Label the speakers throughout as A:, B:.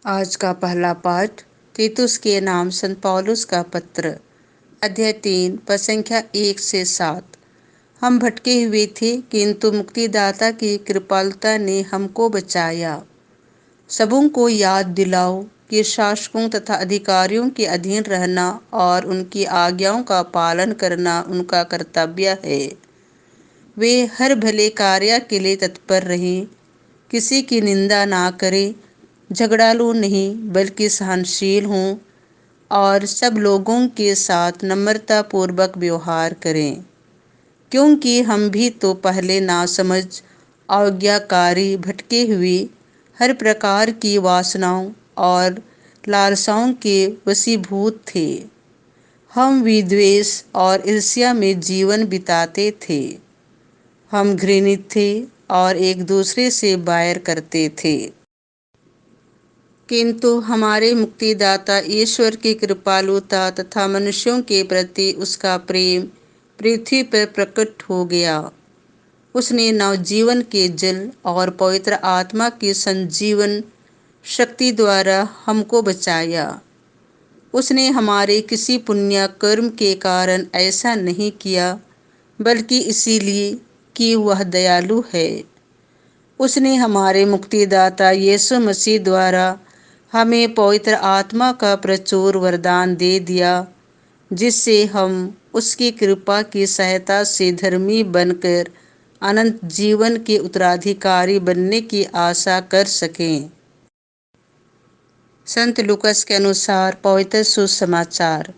A: आज का पहला पाठ तीतुस के नाम संत पौलुस का पत्र, अध्याय 3, पद संख्या 1 से 7। हम भटके हुए थे, किंतु मुक्तिदाता की कृपालुता ने हमको बचाया। सबों को याद दिलाओ कि शासकों तथा अधिकारियों के अधीन रहना और उनकी आज्ञाओं का पालन करना उनका कर्तव्य है। वे हर भले कार्य के लिए तत्पर रहें, किसी की निंदा ना करें, झगड़ालू नहीं बल्कि सहनशील हों और सब लोगों के साथ नम्रता पूर्वक व्यवहार करें, क्योंकि हम भी तो पहले नासमझ, आज्ञाकारी, भटके हुए, हर प्रकार की वासनाओं और लालसाओं के वशीभूत थे। हम विद्वेष और ईर्ष्या में जीवन बिताते थे। हम घृणित थे और एक दूसरे से बैर करते थे। किंतु हमारे मुक्तिदाता ईश्वर की कृपालुता तथा मनुष्यों के प्रति उसका प्रेम पृथ्वी पर प्रकट हो गया। उसने नवजीवन के जल और पवित्र आत्मा की संजीवन शक्ति द्वारा हमको बचाया। उसने हमारे किसी पुण्य कर्म के कारण ऐसा नहीं किया, बल्कि इसीलिए कि वह दयालु है। उसने हमारे मुक्तिदाता यीशु मसीह द्वारा हमें पवित्र आत्मा का प्रचुर वरदान दे दिया, जिससे हम उसकी कृपा की सहायता से धर्मी बनकर अनंत जीवन के उत्तराधिकारी बनने की आशा कर सकें। संत लूकस के अनुसार पवित्र सुसमाचार,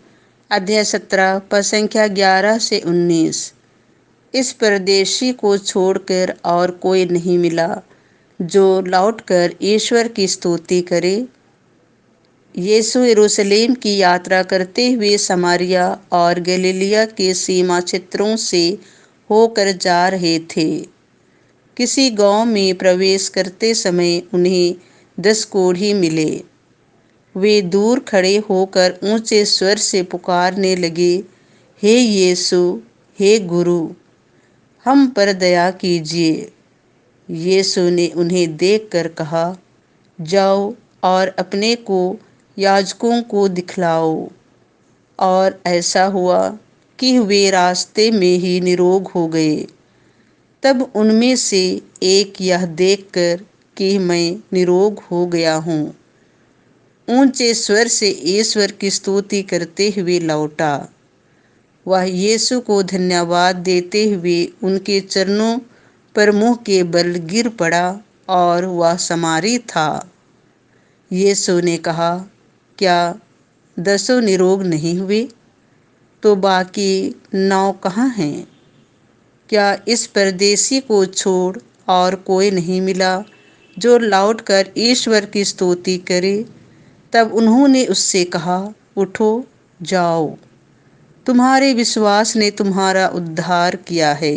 A: अध्याय 17, पद संख्या 11 से 19। इस परदेशी को छोड़कर और कोई नहीं मिला जो लौटकर ईश्वर की स्तुति करे। यीशु यरूशलेम की यात्रा करते हुए समारिया और गलीलिया के सीमा क्षेत्रों से होकर जा रहे थे। किसी गांव में प्रवेश करते समय उन्हें 10 कोढ़ी मिले। वे दूर खड़े होकर ऊंचे स्वर से पुकारने लगे, हे यीशु, हे गुरु, हम पर दया कीजिए। यीशु ने उन्हें देखकर कहा, जाओ और अपने को याजकों को दिखलाओ। और ऐसा हुआ कि वे रास्ते में ही निरोग हो गए। तब उनमें से एक यह देखकर कि मैं निरोग हो गया हूँ, ऊंचे स्वर से ईश्वर की स्तुति करते हुए लौटा। वह यीशु को धन्यवाद देते हुए उनके चरणों पर मुंह के बल गिर पड़ा और वह समारी था। यीशु ने कहा, क्या 10 निरोग नहीं हुए? तो बाकी 9 कहाँ हैं? क्या इस परदेशी को छोड़ और कोई नहीं मिला जो लौटकर ईश्वर की स्तुति करे? तब उन्होंने उससे कहा, उठो, जाओ, तुम्हारे विश्वास ने तुम्हारा उद्धार किया है।